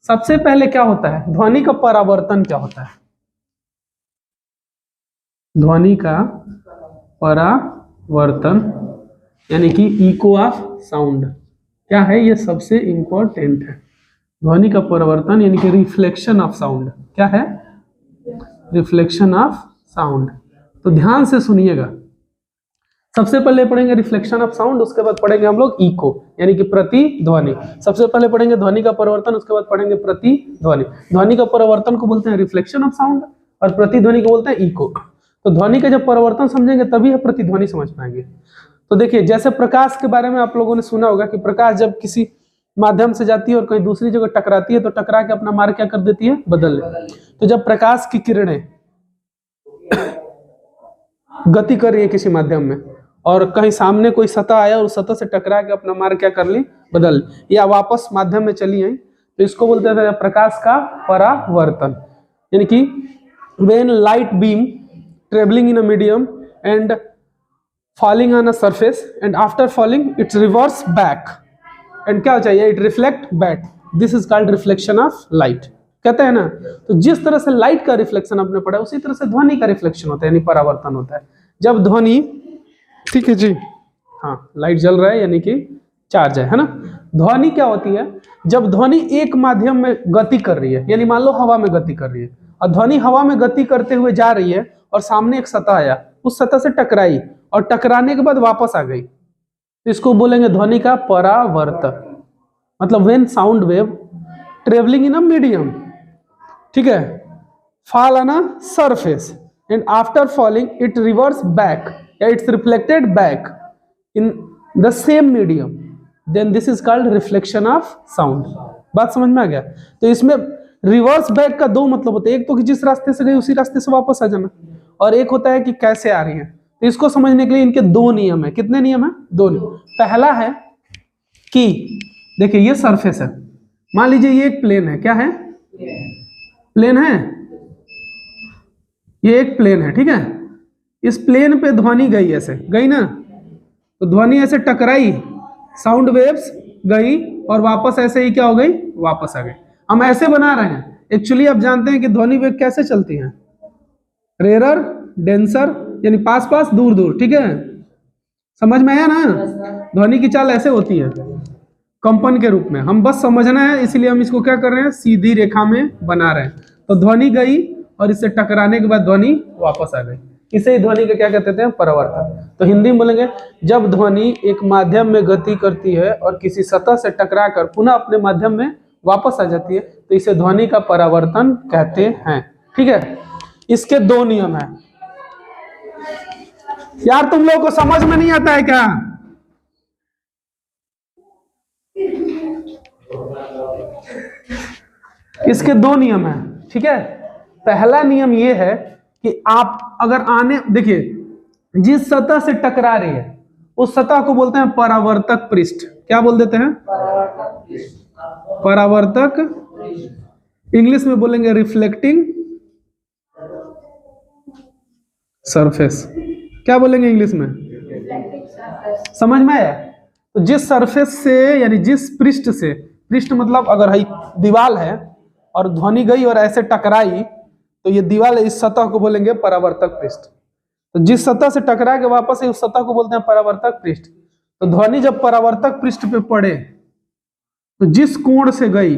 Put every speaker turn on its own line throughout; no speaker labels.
सबसे पहले क्या होता है, ध्वनि का परावर्तन क्या होता है? ध्वनि का परावर्तन यानी कि इको ऑफ साउंड क्या है, ये सबसे इंपॉर्टेंट है। ध्वनि का परावर्तन यानी कि रिफ्लेक्शन ऑफ साउंड क्या है, रिफ्लेक्शन ऑफ साउंड। तो ध्यान से सुनिएगा, सबसे पहले पढ़ेंगे रिफ्लेक्शन ऑफ साउंड, उसके बाद पढ़ेंगे हम लोग इको यानी कि प्रतिध्वनि। सबसे पहले पढ़ेंगे ध्वनि का परावर्तन, उसके बाद पढ़ेंगे प्रतिध्वनि। ध्वनि का परावर्तन को बोलते हैं रिफ्लेक्शन ऑफ साउंड और प्रतिध्वनि को बोलते हैं इको। तो ध्वनि का जब परावर्तन समझेंगे तभी हम प्रतिध्वनि समझ पाएंगे। तो देखिए, जैसे प्रकाश के बारे में आप लोगों ने सुना होगा कि प्रकाश जब किसी माध्यम से जाती है और कहीं दूसरी जगह टकराती है तो टकरा के अपना मार्ग क्या कर देती है, बदल लेती है। तो जब प्रकाश की किरणें गति कर रही है किसी माध्यम में और कहीं सामने कोई सतह आया और उस सतह से टकरा के अपना मार्ग क्या कर ली, बदल, या वापस माध्यम में चली आई, तो इसको बोलते हैं प्रकाश का परावर्तन। यानी कि when light beam travelling in a medium and falling on a surface and after falling it's reverse back and क्या चाहिए, it reflect back, this is called reflection of light कहते हैं ना। तो जिस तरह से लाइट का रिफ्लेक्शन आपने पढ़ा उसी तरह से ध्वनि का रिफ्लेक्शन होता है यानी परावर्तन होता है। जब ध्वनि, ठीक है जी, हाँ लाइट जल रहा है यानी कि चार्ज है ना। ध्वनि क्या होती है, जब ध्वनि एक माध्यम में गति कर रही है, यानी मान लो हवा में गति कर रही है और ध्वनि हवा में गति करते हुए जा रही है और सामने एक सतह आया, उस सतह से टकराई और टकराने के बाद वापस आ गई, तो इसको बोलेंगे ध्वनि का परावर्तन। मतलब when sound wave travelling in a medium, ठीक है, fall on a surface and after falling it reverse back या it's reflected back in the same medium, then this is called reflection of sound. बात समझ में आ गया? तो इसमें रिवर्स बैक का दो मतलब होते हैं, एक तो कि जिस रास्ते से गई उसी रास्ते से वापस आ जाना, और एक होता है कि कैसे आ रही है। तो इसको समझने के लिए इनके दो नियम है। कितने नियम है? दो नियम। पहला है कि देखिए ये सरफेस है, मान लीजिए ये एक प्लेन है, क्या है, प्लेन है, ये एक प्लेन है, ठीक है। इस प्लेन पे ध्वनि गई, ऐसे गई ना, तो ध्वनि ऐसे टकराई, साउंड वेव्स गई और वापस ऐसे ही क्या हो गई, वापस आ गई। हम ऐसे बना रहे हैं, एक्चुअली आप जानते हैं कि ध्वनि वेग कैसे चलती है, रेयर डेंसर यानी पास पास दूर दूर, ठीक है, समझ में आया ना। ध्वनि की चाल ऐसे होती है कंपन के रूप में, हम बस समझना है, इसलिए हम इसको क्या कर रहे हैं, सीधी रेखा में बना रहे हैं। तो ध्वनि गई और इससे टकराने के बाद ध्वनि वापस आ गई, इसे ही ध्वनि का क्या कहते हैं, परावर्तन। तो हिंदी में बोलेंगे जब ध्वनि एक माध्यम में गति करती है और किसी सतह से टकरा कर पुनः अपने माध्यम में वापस आ जाती है तो इसे ध्वनि का परावर्तन कहते हैं, ठीक है। इसके दो नियम हैं। यार तुम लोगों को समझ में नहीं आता है क्या? इसके दो नियम हैं, ठीक है। पहला नियम ये है कि आप अगर आने, देखिए जिस सतह से टकरा रही है उस सतह को बोलते हैं परावर्तक पृष्ठ। क्या बोल देते हैं? परावर्तक। इंग्लिश में बोलेंगे रिफ्लेक्टिंग सरफेस। क्या बोलेंगे इंग्लिश में? समझ में आया? तो जिस सरफेस से यानी जिस पृष्ठ से, पृष्ठ मतलब अगर दीवार है और ध्वनि गई और ऐसे टकराई तो ये दीवार, इस सतह को बोलेंगे परावर्तक पृष्ठ। तो जिस सतह से टकरा के वापस है उस सतह को बोलते हैं परावर्तक पृष्ठ। तो ध्वनि जब परावर्तक पृष्ठ पे पड़े तो जिस कोण से गई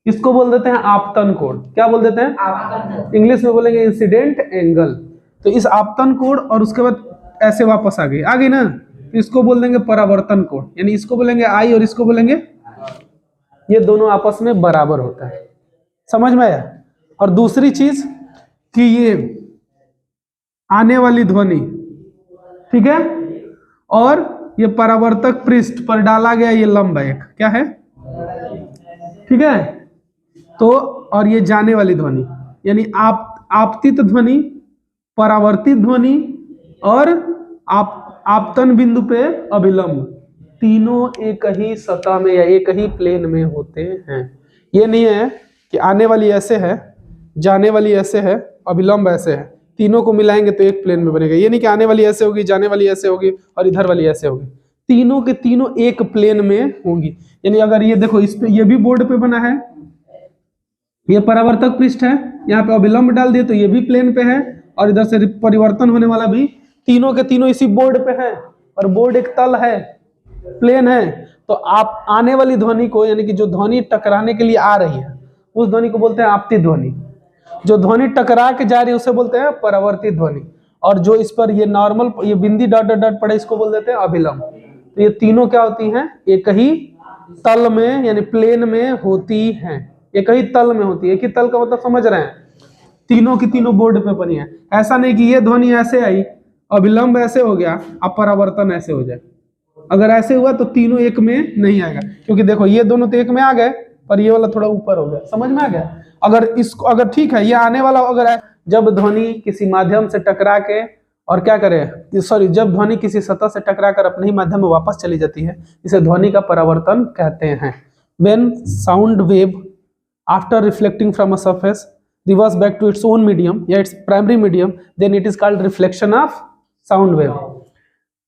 इसको बोल देते हैं आपतन कोण। क्या बोल देते हैं? इंग्लिश में बोलेंगे इंसिडेंट एंगल। तो इस आपतन कोण और उसके बाद ऐसे वापस आ गई ना, तो इसको बोल देंगे परावर्तन कोण। यानी इसको बोलेंगे आई और इसको बोलेंगे, ये दोनों आपस में बराबर होता है। समझ में आया? और दूसरी चीज कि ये आने वाली ध्वनि, ठीक है, और ये परावर्तक पृष्ठ पर डाला गया ये लंब एक क्या है, ठीक है। तो और ये जाने वाली ध्वनि यानी आपतित ध्वनि, परावर्तित ध्वनि और आपतन बिंदु पे अभिलंब, तीनों एक ही सतह में या एक ही प्लेन में होते हैं। ये नहीं है कि आने वाली ऐसे है, जाने वाली ऐसे है, अभिलंब ऐसे है, तीनों को मिलाएंगे तो एक प्लेन में बनेगा। ये नहीं कि आने वाली ऐसे होगी, जाने वाली ऐसे होगी और इधर वाली ऐसे होगी, तीनों के तीनों एक प्लेन में होंगी। यानी अगर ये देखो, इस पे ये भी बोर्ड पे बना है ये परावर्तक पृष्ठ है, यहाँ पे अभिलंब डाल दिए तो ये भी प्लेन पे है, और इधर से परिवर्तन होने वाला भी तीनों के तीनों इसी बोर्ड पे है, और बोर्ड एक तल है, प्लेन है। तो आप आने वाली ध्वनि को, यानी कि जो ध्वनि टकराने के लिए आ रही है, उस ध्वनि को बोलते हैं आपतित ध्वनि। जो ध्वनि टकरा के जा रही है उसे बोलते हैं परावर्तित ध्वनि, और जो इस पर ये नॉर्मल ये बिंदी डॉट डॉट डॉट पड़े इसको बोल देते हैं अभिलंब। तो ये तीनों क्या होती हैं, एक ही तल में यानी प्लेन में होती हैं, एक ही तल में होती है। एक ही तल का मतलब समझ रहे हैं, तीनों की तीनों बोर्ड पे बनी है। ऐसा नहीं कि ये ध्वनि ऐसे आई, अभिलंब ऐसे हो गया, अब परावर्तन ऐसे हो जाए। अगर ऐसे हुआ तो तीनों एक में नहीं आएगा, क्योंकि देखो ये दोनों तो एक में आ गए, पर ये वाला थोड़ा ऊपर हो गया। समझ में आ गया? अगर इसको, अगर ठीक है ये आने वाला, अगर जब ध्वनि किसी माध्यम से टकरा के और क्या करे, सॉरी, जब ध्वनि किसी सतह से टकरा कर अपने ही माध्यम में वापस चली जाती है, इसे ध्वनि का परावर्तन कहते हैं। When sound wave after reflecting from a surface reverse back to its own medium, या its primary medium, then it is called reflection of sound wave.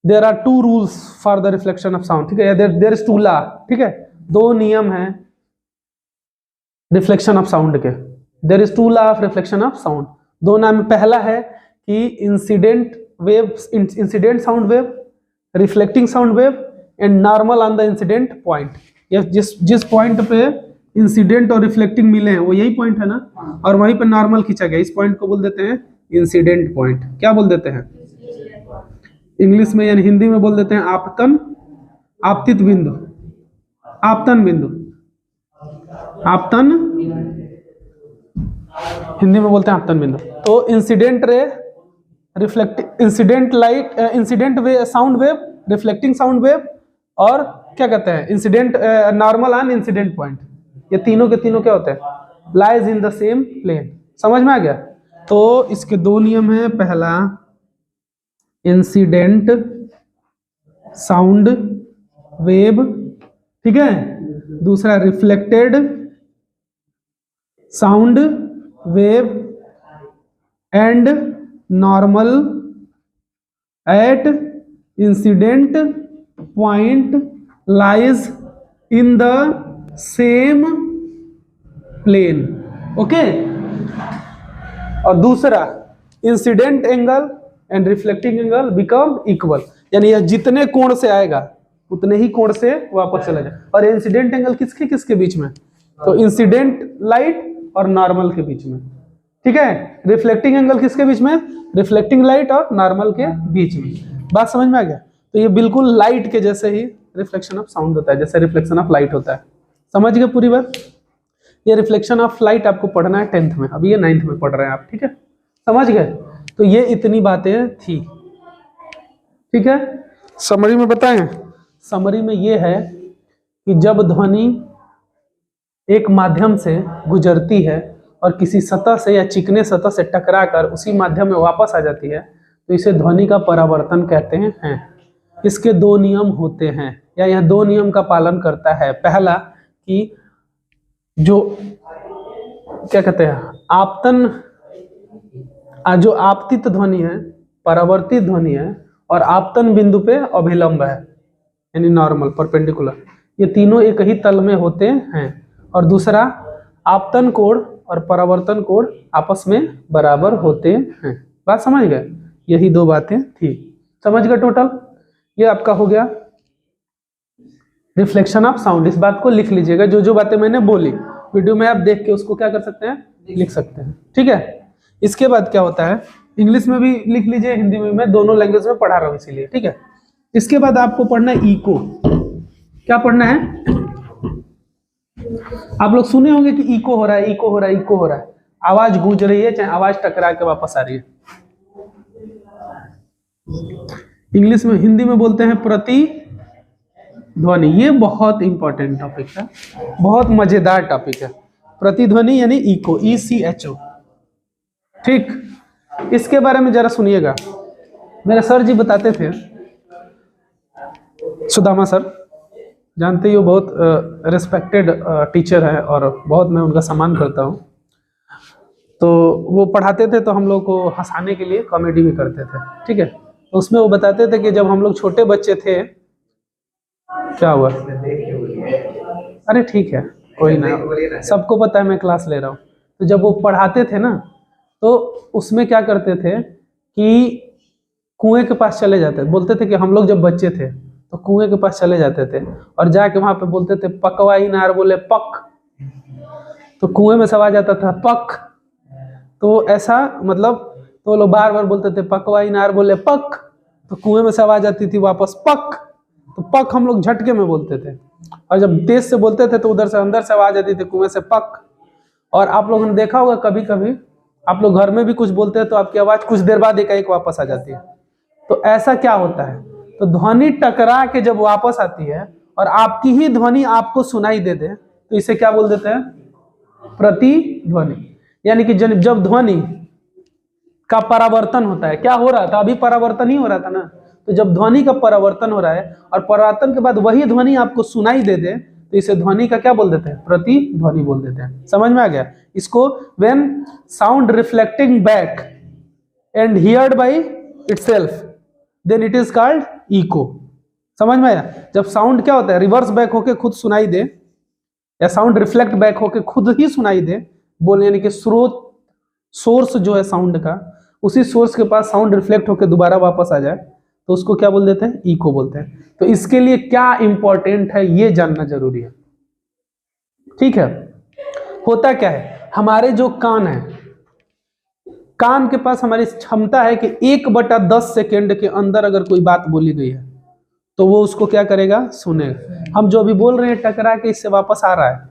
There are two rules for the reflection of sound, ठीक है? There is two law, ठीक है? दो नियम हैं reflection of sound के। There is two law of reflection of sound. दो नाम, पहला है कि incident wave, incident sound wave, reflecting sound wave and normal on the incident point. ये जिस पॉइंट पे इंसिडेंट और रिफ्लेक्टिंग मिले हैं वो यही पॉइंट है ना, और वहीं पे नॉर्मल खींचा गया, इस पॉइंट को बोल देते हैं इंसिडेंट पॉइंट। क्या बोल देते हैं इंग्लिश में, यानी हिंदी में बोल देते हैं आपतन, आपतित बिंदु, आपतन बिंदु, आपतन, हिंदी में बोलते हैं आपतन बिंदु। तो incident ray, reflecting, incident light, incident way sound wave, reflecting sound wave, और क्या कहते हैं incident, normal on incident point, ये तीनों के तीनों क्या होते हैं, lies in the same plane. समझ में आ गया? तो इसके दो नियम हैं, पहला इंसिडेंट साउंड वेव, ठीक है, दूसरा reflected sound wave and normal at incident point lies in the same plane. Okay, और दूसरा incident angle and reflecting angle become equal, यानी यह जितने कोण से आएगा उतने ही कोण से वापस चला जाए। और इंसिडेंट एंगल किसके किसके बीच में, तो इंसिडेंट लाइट और नॉर्मल के बीच में, ठीक है। रिफ्लेक्टिंग एंगल किसके बीच में, रिफ्लेक्टिंग लाइट और नॉर्मल के बीच में। बात समझ में आ गया? तो ये बिल्कुल लाइट के जैसे ही रिफ्लेक्शन ऑफ साउंड होता है, जैसे रिफ्लेक्शन ऑफ लाइट होता है। समझ गए पूरी बात? ये रिफ्लेक्शन ऑफ लाइट आपको पढ़ना है 10th में, अभी ये 9th में पढ़ रहे हैं आप, ठीक है, समझ गए? तो ये इतनी बातें थी, ठीक है। समरी में बताएं, समरी में ये है कि जब ध्वनि एक माध्यम से गुजरती है और किसी सतह से या चिकने सतह से टकराकर उसी माध्यम में वापस आ जाती है, तो इसे ध्वनि का परावर्तन कहते हैं। इसके दो नियम होते हैं, या यह दो नियम का पालन करता है। पहला कि जो क्या कहते हैं आपतन, जो आपतित ध्वनि है, परावर्तित ध्वनि है, और आपतन बिंदु पे अभिलंब है, यानी नॉर्मल, परपेंडिकुलर, ये तीनों एक ही तल में होते हैं। और दूसरा, आपतन कोण और परावर्तन कोण आपस में बराबर होते हैं। बात समझ गए? यही दो बातें थी, समझ गए टोटल? ये आपका हो गया रिफ्लेक्शन ऑफ साउंड। इस बात को लिख लीजिएगा, जो जो बातें मैंने बोली वीडियो में आप देख के उसको क्या कर सकते हैं, लिख सकते हैं, ठीक है। इसके बाद क्या होता है, इंग्लिश में भी लिख लीजिए, हिंदी में, मैं दोनों लैंग्वेज में पढ़ा रहा हूँ इसीलिए, ठीक है। इसके बाद आपको पढ़ना है इको। क्या पढ़ना है? आप लोग सुने होंगे कि इको हो रहा है, इको हो रहा है, इको हो रहा है, आवाज गूंज रही है, चाहे आवाज टकरा के वापस आ रही है। इंग्लिश में, हिंदी में बोलते हैं प्रतिध्वनि। ये बहुत इंपॉर्टेंट टॉपिक है, बहुत मजेदार टॉपिक है। प्रतिध्वनि यानी इको, ECHO, ठीक। इसके बारे में जरा सुनिएगा, मेरे सर जी बताते थे, सुदामा सर, जानते ही हो, बहुत रिस्पेक्टेड टीचर है और बहुत मैं उनका सम्मान करता हूँ। तो वो पढ़ाते थे तो हम लोग को हंसाने के लिए कॉमेडी भी करते थे, ठीक है। तो उसमें वो बताते थे कि जब हम लोग छोटे बच्चे थे, क्या हुआ? अरे ठीक है, कोई ना, सबको पता है मैं क्लास ले रहा हूँ। तो जब वो पढ़ाते थे ना तो उसमें क्या करते थे कि कुएं के पास चले जाते, बोलते थे कि हम लोग जब बच्चे थे तो कुएं के पास चले जाते थे और जाके वहां पे बोलते थे पकवा इनार, बोले पक, तो कुएं में से आवाज आता था पक। तो ऐसा मतलब तो लोग बार बार बोलते थे पकवा इनार, बोले पक, तो कुएं में से आवाज आती थी वापस पक, तो पक हम लोग झटके में बोलते थे, और जब तेज से बोलते थे तो उधर से अंदर से आवाज आती थी कुएं से पक। और आप लोगों ने देखा होगा कभी कभी आप लोग घर में भी कुछ बोलते हैं तो आपकी आवाज कुछ देर बाद एक वापस आ जाती है। तो ऐसा क्या होता है, तो ध्वनि टकरा के जब वापस आती है और आपकी ही ध्वनि आपको सुनाई दे दे तो इसे क्या बोल देते हैं, प्रतिध्वनि। यानी कि जब ध्वनि का परावर्तन होता है, क्या हो रहा था, अभी परावर्तन ही हो रहा था ना, तो जब ध्वनि का परावर्तन हो रहा है और परावर्तन के बाद वही ध्वनि आपको सुनाई दे दे तो इसे ध्वनि का क्या बोल देते हैं, प्रतिध्वनि बोल देते हैं। समझ में आ गया? इसको when sound reflecting back and heard by itself then it is called echo. समझ में आया? जब साउंड क्या होता है, रिवर्स बैक होके खुद सुनाई दे या साउंड रिफ्लेक्ट बैक होके खुद ही सुनाई दे, बोले यानी कि स्रोत सोर्स जो है साउंड का, उसी सोर्स के पास साउंड रिफ्लेक्ट होकर दोबारा वापस आ जाए तो उसको क्या बोल देते हैं, इको बोलते हैं। तो इसके लिए क्या इंपॉर्टेंट है ये जानना जरूरी है। ठीक है, होता क्या है, हमारे जो कान है, कान के पास हमारी क्षमता है कि 1/10 सेकेंड के अंदर अगर कोई बात बोली गई है तो वो उसको क्या करेगा, सुनेगा। हम जो भी बोल रहे हैं टकरा के इससे वापस आ रहा है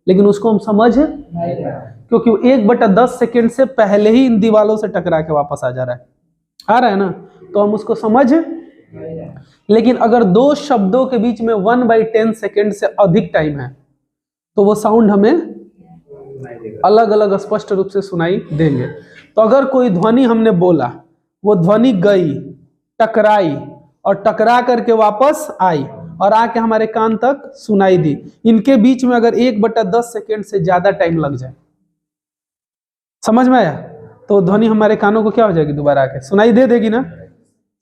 लेकिन उसको हम समझ क्योंकि 1/10 सेकेंड से पहले ही इन दीवालों से टकरा के वापस आ रहा है ना, तो हम उसको समझ। लेकिन अगर दो शब्दों के बीच में 1/10 सेकेंड से अधिक टाइम है तो वो साउंड हमें अलग अलग स्पष्ट रूप से सुनाई देंगे। तो अगर कोई ध्वनि हमने बोला, वो ध्वनि गई, टकराई और टकरा करके वापस आई और आके हमारे कान तक सुनाई दी, इनके बीच में अगर 1/10 सेकेंड से ज्यादा टाइम लग जाए, समझ में आया, तो ध्वनि हमारे कानों को क्या हो जाएगी, दोबारा आके सुनाई दे देगी ना।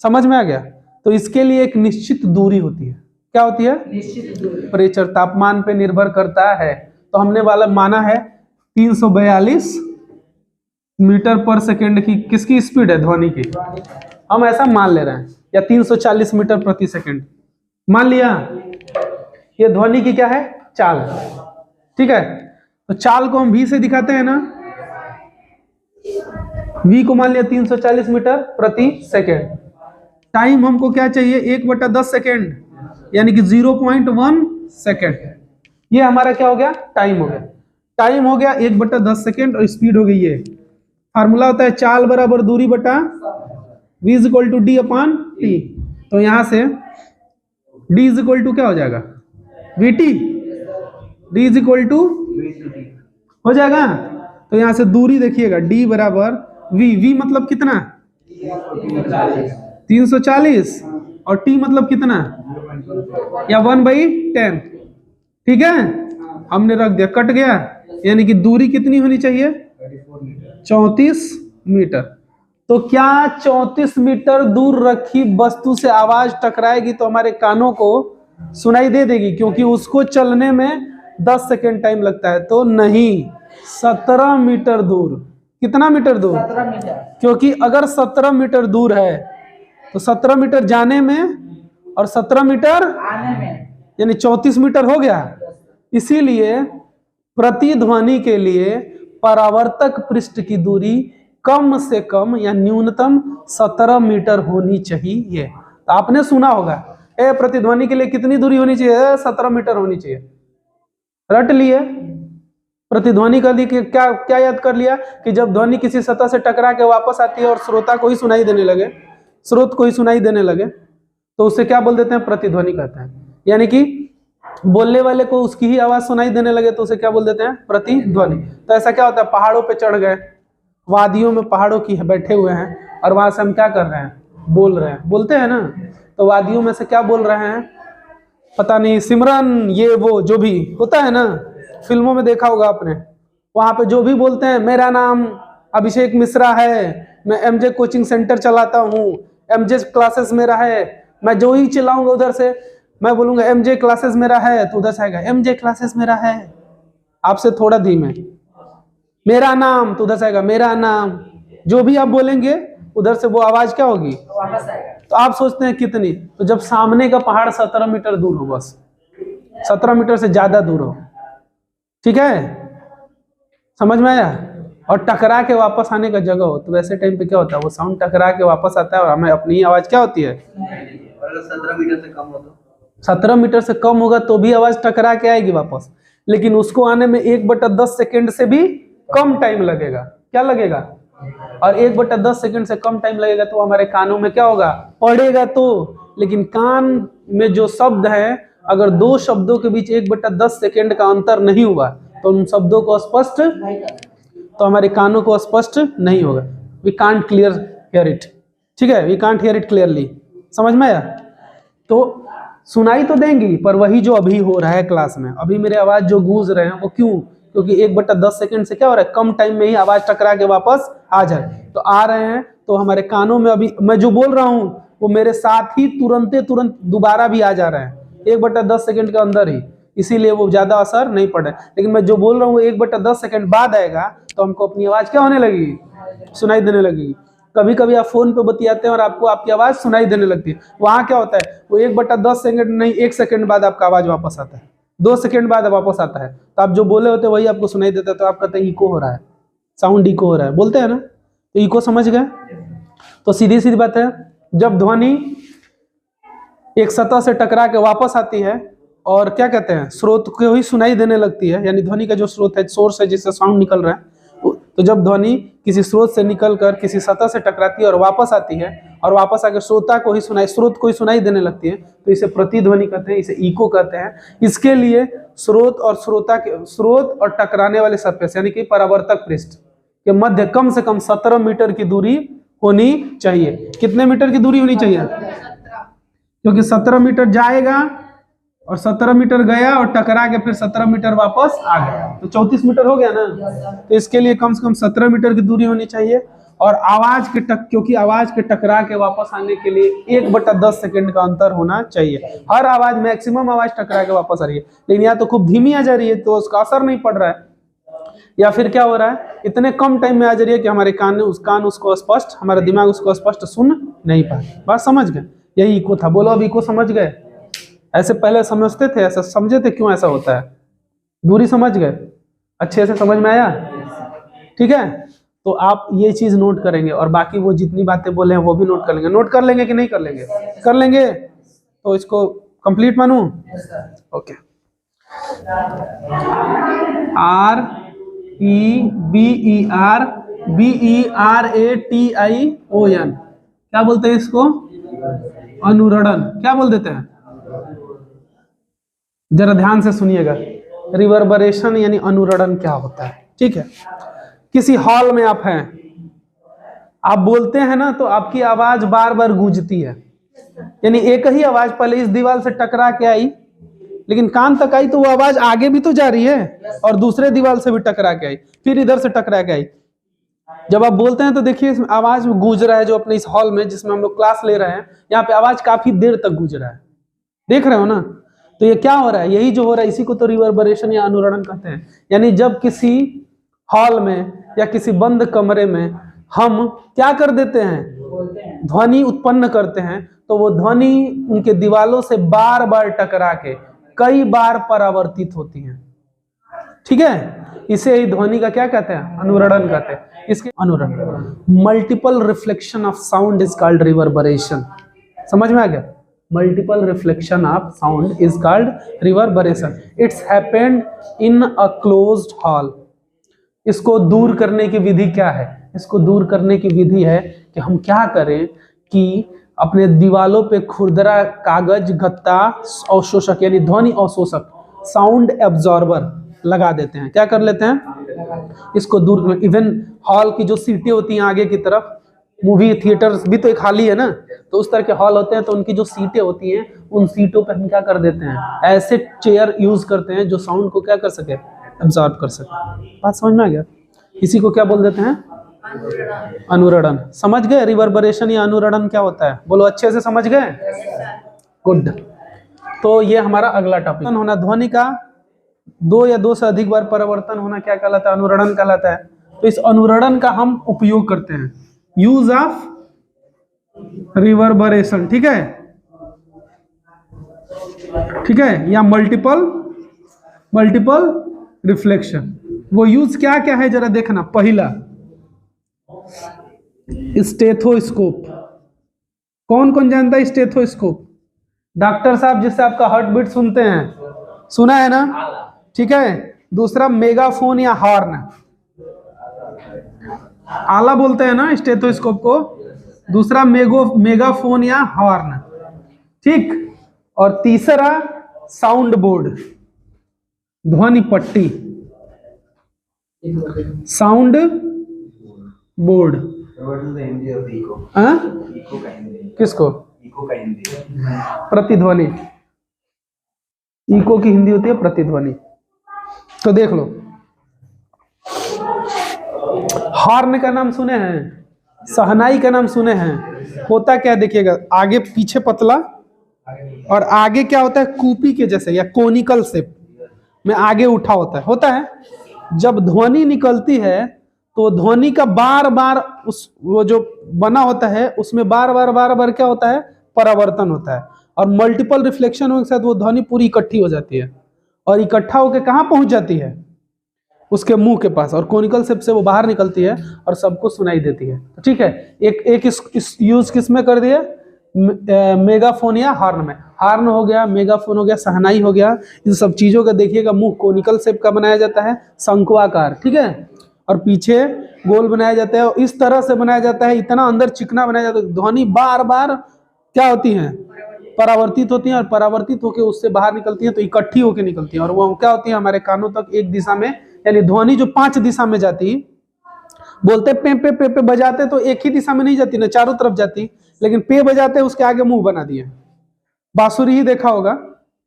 समझ में आ गया? तो इसके लिए एक निश्चित दूरी होती है। क्या होती है? निश्चित दूरी। प्रेशर तापमान पे निर्भर करता है। तो हमने वाला माना है 342 मीटर पर सेकेंड की किसकी स्पीड है, ध्वनि की, हम ऐसा मान ले रहे हैं, या 340 मीटर प्रति सेकेंड मान लिया। ये ध्वनि की क्या है, चाल। ठीक है, तो चाल को हम v से दिखाते हैं ना, v को मान लिया 340 मीटर प्रति सेकेंड। टाइम हमको क्या चाहिए, 1/10 सेकेंड, यानी कि 0.1 सेकेंड। ये हमारा क्या हो गया, टाइम हो गया। टाइम हो गया 1/10 सेकेंड और स्पीड हो गई ये। फार्मूला होता है चाल बराबर दूरी बटा v = d/t। तो यहां से d = क्या हो जाएगा, vt, d = हो जाएगा। तो यहां से दूरी देखिएगा, d बराबर v मतलब कितना, 340, और t मतलब कितना, या 1/10। ठीक है, हमने रख दिया, कट गया, यानी कि दूरी कितनी होनी चाहिए, 34 मीटर। तो क्या 34 मीटर दूर रखी वस्तु से आवाज टकराएगी तो हमारे कानों को सुनाई दे देगी, क्योंकि उसको चलने में 10 सेकेंड टाइम लगता है। तो नहीं, 17 मीटर दूर। कितना मीटर दूर, 17 मीटर। क्योंकि अगर 17 मीटर दूर है तो 17 मीटर जाने में और 17 मीटर आने में, यानी 34 मीटर हो गया। इसीलिए प्रतिध्वनि के लिए परावर्तक पृष्ठ की दूरी कम से कम या न्यूनतम 17 मीटर होनी चाहिए। तो आपने सुना होगा, प्रतिध्वनि के लिए कितनी दूरी होनी चाहिए, 17 मीटर होनी चाहिए। रट लिए। प्रतिध्वनि कर दी कि क्या क्या याद कर लिया कि जब ध्वनि किसी सतह से टकरा के वापस आती है और श्रोता को ही सुनाई देने लगे, स्रोत को ही सुनाई देने लगे, तो उसे क्या बोल देते हैं, प्रतिध्वनि कहते हैं। यानी कि बोलने वाले को उसकी ही आवाज सुनाई देने लगे तो उसे क्या बोल देते हैं, प्रतिध्वनि। तो ऐसा क्या होता है, पहाड़ों पे चढ़ गए, वादियों में पहाड़ों की बैठे हुए हैं और वहां से हम क्या कर रहे हैं, बोल रहे हैं, बोलते हैं ना। तो वादियों में से क्या बोल रहे हैं, पता नहीं, सिमरन, ये वो जो भी होता है ना, फिल्मों में देखा होगा आपने, वहां पे जो भी बोलते हैं, मेरा नाम अभिषेक मिश्रा है, मैं एमजे कोचिंग सेंटर चलाता हूँ, एमजे क्लासेस मेरा है, मैं जो ही चिल्लाऊंगा उधर से, मैं बोलूंगा एमजे क्लासेस मेरा है, तो उधर से आएगा एमजे क्लासेस मेरा है, आपसे थोड़ा धीमे, मेरा नाम, तो उधर से आएगा मेरा नाम। जो भी आप बोलेंगे उधर से वो आवाज क्या होगी, वापस आएगा। तो आप सोचते हैं कितनी, तो जब सामने का पहाड़ 17 मीटर दूर हो, बस 17 मीटर से ज्यादा दूर हो, ठीक है, समझ में आया, और टकरा के वापस आने का जगह हो, तो वैसे टाइम पे क्या होता है, वो साउंड टकरा के वापस आता है और हमें अपनी आवाज क्या होती है,
17 मीटर से कम हो तो
17 मीटर से कम होगा तो भी आवाज टकरा के आएगी वापस, लेकिन उसको आने में 1/10 सेकेंड से भी कम टाइम लगेगा। क्या लगेगा, और 1/10 सेकेंड से कम टाइम लगेगा तो हमारे कानों में क्या होगा, पड़ेगा तो। लेकिन कान में जो शब्द है, अगर दो शब्दों के बीच 1/10 सेकेंड का अंतर नहीं हुआ तो उन शब्दों को स्पष्ट, तो हमारे कानों को स्पष्ट नहीं होगा। We can't clear hear it, ठीक है, we can't hear it clearly, समझ में आया। तो सुनाई तो देंगी, पर वही जो अभी हो रहा है क्लास में, अभी मेरे आवाज जो गूंज रहे हैं वो क्यों, क्योंकि 1/10 सेकेंड से क्या हो रहा है, कम टाइम में ही आवाज टकरा के वापस आ जाए, तो आ रहे हैं, तो हमारे कानों में अभी मैं जो बोल रहा हूं वो मेरे साथ ही तुरंत दोबारा भी आ जा रहा है 1/10 सेकेंड के अंदर ही, इसीलिए वो ज्यादा असर नहीं पड़ रहा है। लेकिन मैं जो बोल रहा हूँ 1/10 सेकेंड बाद आएगा तो हमको अपनी आवाज क्या होने लगेगी, सुनाई देने लगेगी। कभी कभी आप फोन पे बतियाते हैं और आपको आपकी आवाज सुनाई देने लगती है, वहां क्या होता है, वो 1/10 सेकेंड नहीं, 1 सेकेंड बाद आपका आवाज वापस आता है, 2 सेकेंड बाद वापस आता है, तो आप जो बोले होते हैं वही आपको सुनाई देता है, तो आप कहते हैं इको हो रहा है, साउंड इको हो रहा है, बोलते हैं ना, तो इको समझ गए। तो सीधी सीधी बात है, जब ध्वनि एक सतह से टकरा के वापस आती है और क्या कहते हैं, स्रोत को ही सुनाई देने लगती है, यानी ध्वनि का जो स्रोत है, सोर्स है जिससे साउंड निकल रहा है, तो जब ध्वनि किसी स्रोत से निकलकर किसी सतह से टकराती है और वापस आती है और वापस आकर श्रोता को ही सुनाई, स्रोत को ही सुनाई देने लगती है, तो इसे प्रतिध्वनि कहते हैं, इसे इको कहते हैं। इसके लिए स्रोत और श्रोता के, स्रोत और टकराने वाले सरफेस यानी कि परावर्तक पृष्ठ के मध्य कम से कम 17 मीटर की दूरी होनी चाहिए। कितने मीटर की दूरी होनी चाहिए, क्योंकि 17 मीटर जाएगा और 17 मीटर गया और टकरा के फिर 17 मीटर वापस आ गया, तो 34 मीटर हो गया ना। तो इसके लिए कम से कम 17 मीटर की दूरी होनी चाहिए, और आवाज के क्योंकि आवाज के टकरा के वापस आने के लिए 1/10 सेकेंड का अंतर होना चाहिए। हर आवाज, मैक्सिमम आवाज टकरा के वापस आ रही है, लेकिन या तो खूब धीमी आ जा रही है तो उसका असर नहीं पड़ रहा है, या फिर क्या हो रहा है, इतने कम टाइम में आ जा रही है कि हमारे कान उसको स्पष्ट, हमारा दिमाग उसको स्पष्ट सुन नहीं पाए। बात समझ गए, यही इको था। बोलो अब इको समझ गए, ऐसे पहले समझते थे, ऐसा समझे थे क्यों ऐसा होता है, दूरी समझ गए, अच्छे से समझ में आया, ठीक है। तो आप ये चीज नोट करेंगे और बाकी वो जितनी बातें बोले हैं वो भी नोट कर लेंगे। नोट कर लेंगे कि नहीं कर लेंगे, कर लेंगे, तो इसको कंप्लीट मानूं, ओके। REBERBERATION, क्या बोलते हैं इसको, अनुरणन। क्या बोल देते हैं, जरा ध्यान से सुनिएगा, रिवर्बरेशन यानी अनुरणन क्या होता है, ठीक है। किसी हॉल में आप हैं, आप बोलते हैं ना, तो आपकी आवाज बार बार गूंजती है, यानी एक ही आवाज पहले इस दीवार से टकरा के आई, लेकिन कान तक आई तो वो आवाज आगे भी तो जा रही है और दूसरे दीवार से भी टकरा के आई, फिर इधर से टकरा के आई। जब आप बोलते हैं तो देखिए आवाज गूंज रहा है, जो अपने इस हॉल में जिसमें हम लोग क्लास ले रहे हैं, यहाँ पे आवाज काफी देर तक गूंज रहा है, देख रहे हो ना। तो ये क्या हो रहा है, यही जो हो रहा है इसी को तो रिवर्बरेशन या अनुरणन कहते हैं। यानी जब किसी हॉल में या किसी बंद कमरे में हम क्या कर देते हैं, ध्वनि उत्पन्न करते हैं, तो वो ध्वनि उनके दीवालों से बार बार टकरा के कई बार परावर्तित होती है, ठीक है। इसे ही ध्वनि का क्या कहते हैं, अनुरणन कहते हैं। इसके अनुरणन, multiple reflection of sound is called reverberation. समझ में आ गया, multiple reflection of sound is called reverberation. It's happened in a closed hall. इसको दूर करने की विधि क्या है, इसको दूर करने की विधि है कि हम क्या करें कि अपने दीवालों पे खुरदरा कागज, गत्ता, अवशोषक यानी ध्वनि अवशोषक, साउंड एब्जॉर्बर लगा देते हैं। क्या कर लेते हैं, इसको दूर। इवन हॉल की जो सीटें होती हैं आगे की तरफ, मूवी थिएटर्स भी तो एक हाल ही है ना, तो उस तरह के हॉल होते हैं, तो उनकी जो सीटें होती हैं उन सीटों पे हम क्या कर देते हैं, ऐसे चेयर यूज करते हैं जो साउंड को क्या कर सके, एब्जॉर्ब कर सके। बात समझ में आ गया, इसी को क्या बोल देते हैं, अनुरणन। समझ गए रिवर्बरेशन या अनुरणन क्या होता है, बोलो अच्छे से समझ गए, गुड। तो ये हमारा अगला टॉपिक होना, ध्वनि का 2 या 2 से अधिक बार परिवर्तन होना क्या कहलाता है, अनुरणन कहलाता है। तो इस अनुरणन का हम उपयोग करते हैं, यूज ऑफ रिवर्बरेशन, ठीक है, ठीक है, या मल्टीपल रिफ्लेक्शन। वो यूज क्या क्या है जरा देखना। पहला स्टेथोस्कोप, कौन कौन जानता है स्टेथोस्कोप? डॉक्टर साहब जिससे आपका हार्ट बीट सुनते हैं, सुना है ना, ठीक है। दूसरा मेगाफोन या हॉर्न, आला बोलते हैं ना स्टेथोस्कोप को। दूसरा मेगाफोन या हॉर्न, ठीक। और तीसरा साउंड बोर्ड, ध्वनि पट्टी, साउंड बोर्ड।
हिंदी और इको,
हाँ?
इको का हिंदी,
किसको?
इको का हिंदी,
प्रतिध्वनि। इको की हिंदी होती है प्रतिध्वनि। तो देख लो, हॉर्न का नाम सुने हैं, शहनाई का नाम सुने हैं। होता क्या देखिएगा, आगे पीछे पतला और आगे क्या होता है, कूपी के जैसे या कोनिकल शेप में आगे उठा होता है। जब ध्वनि निकलती है तो ध्वनि का बार बार उस वो जो बना होता है उसमें बार बार क्या होता है, परावर्तन होता है। और मल्टीपल रिफ्लेक्शन होने के साथ वो ध्वनि पूरी इकट्ठी हो जाती है और इकट्ठा होकर कहाँ पहुंच जाती है, उसके मुंह के पास, और कोनिकल शेप से वो बाहर निकलती है और सबको सुनाई देती है। तो ठीक है, एक इस यूज किस में कर दिया, मेगाफोन या हॉर्न में। हॉर्न हो गया, मेगाफोन हो गया, शहनाई हो गया, इन सब चीजों का देखिएगा मुंह कोनिकल शेप का बनाया जाता है, शंकुआकार, ठीक है, और पीछे गोल बनाया जाता है। और इस तरह से बनाया जाता है, इतना अंदर चिकना बनाया जाता है, ध्वनि बार बार क्या होती है, परावर्तित होती है, और परावर्तित होकर उससे बाहर निकलती है तो इकट्ठी होकर निकलती है। और वो क्या होती है, हमारे कानों तक एक दिशा में, यानी ध्वनि जो 5 दिशा में जाती, बोलते पे पे पे पे बजाते तो एक ही दिशा में नहीं जाती ना, चारों तरफ जाती, लेकिन पे बजाते उसके आगे मुंह बना दिए। बांसुरी ही देखा होगा,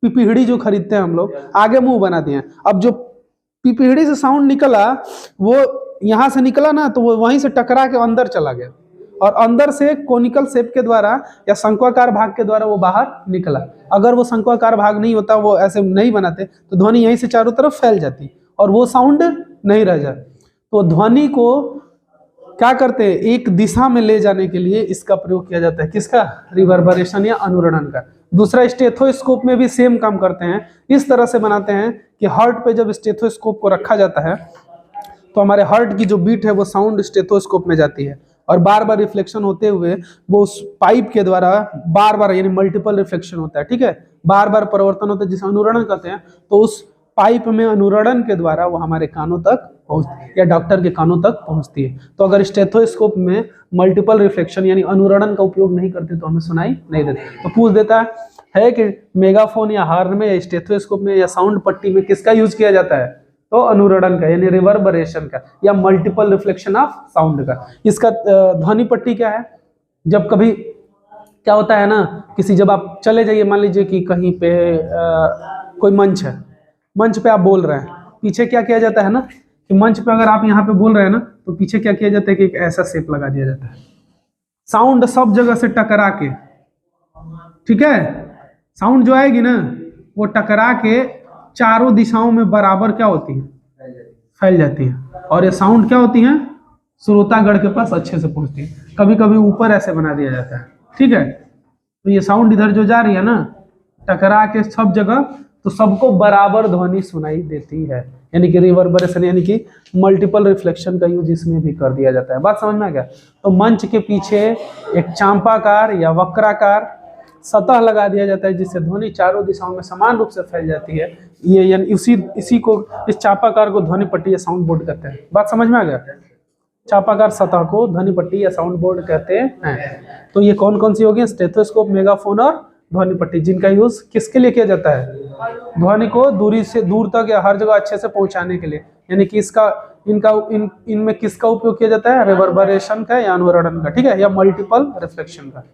पिपीहड़ी जो खरीदते हैं हम लोग, आगे मुंह बना दिए। अब जो पिपीहड़ी से साउंड निकला, वो यहां से निकला ना, तो वो वहीं से टकरा के अंदर चला गया, और अंदर से कोनिकल शेप के द्वारा या शंक्वाकार भाग के द्वारा वो बाहर निकला। अगर वो शंक्वाकार भाग नहीं होता, वो ऐसे नहीं बनाते, तो ध्वनि यहीं से चारों तरफ फैल जाती और वो साउंड नहीं रह जाता। तो ध्वनि को क्या करते हैं, एक दिशा में ले जाने के लिए इसका प्रयोग किया जाता है, किसका, रिवर्बरेशन या अनुरणन का। दूसरा स्टेथोस्कोप में भी सेम काम करते हैं, इस तरह से बनाते हैं कि हार्ट पे जब स्टेथोस्कोप को रखा जाता है तो हमारे हार्ट की जो बीट है वो साउंड स्टेथोस्कोप में जाती है, और बार बार रिफ्लेक्शन होते हुए वो उस पाइप के द्वारा बार बार, यानी मल्टीपल रिफ्लेक्शन होता है, ठीक है, बार बार परिवर्तन होता है जिसे अनुरणन कहते हैं। तो उस पाइप में अनुरणन के द्वारा वो हमारे कानों तक पहुंचती है या डॉक्टर के कानों तक पहुंचती है। तो अगर स्टेथोस्कोप में मल्टीपल रिफ्लेक्शन यानी अनुरणन का उपयोग नहीं करते तो हमें सुनाई नहीं देती। तो पूछ देता है कि मेगाफोन या हॉर्न में या स्टेथोस्कोप में या साउंड पट्टी में किसका यूज किया जाता है, तो अनुरणन का यानी रिवर्बरेशन का या मल्टीपल रिफ्लेक्शन ऑफ साउंड का। इसका ध्वनि पट्टी क्या है, जब कभी क्या होता है ना, किसी जब आप चले जाइए, मान लीजिए कि कहीं पे कोई मंच है, मंच पे आप बोल रहे हैं, पीछे क्या किया जाता है ना कि मंच पे अगर आप यहाँ पे बोल रहे हैं ना तो पीछे क्या किया जाता है कि एक ऐसा शेप लगा दिया जाता है, साउंड सब जगह से टकरा के, ठीक है, साउंड जो आएगी ना वो टकरा के चारों दिशाओं में बराबर क्या होती है, फैल जाती है। और ये साउंड क्या होती है, श्रोतागढ़ के पास अच्छे से पहुंचती है। कभी कभी ऊपर ऐसे बना दिया जाता है, ठीक है, तो ये साउंड इधर जो जा रही है ना टकरा के सब जगह, तो सबको बराबर ध्वनि सुनाई देती है, यानी कि रिवर्बरेशन यानी कि मल्टीपल रिफ्लेक्शन का यूज इसमें भी कर दिया जाता है। बात समझ में आ गया। तो मंच के पीछे एक चांपाकार या वक्राकार सतह लगा दिया जाता है जिससे ध्वनि चारों दिशाओं में समान रूप से फैल जाती है। ये यानी इसी को, इस चापाकार को ध्वनि पट्टी या साउंड बोर्ड कहते हैं। बात समझ में आ गया। चापाकार सतह को ध्वनि पट्टी या साउंड बोर्ड कहते हैं। तो ये कौन कौन सी होगी, स्टेथोस्कोप, मेगाफोन और ध्वनि पट्टी, जिनका यूज किसके लिए किया जाता है, ध्वनि को दूरी से दूर तक या हर जगह अच्छे से पहुंचाने के लिए। यानी कि इनमें किसका उपयोग किया जाता है, रिवर्बरेशन का या अनुरणन का, ठीक है, या मल्टीपल रिफ्लेक्शन का।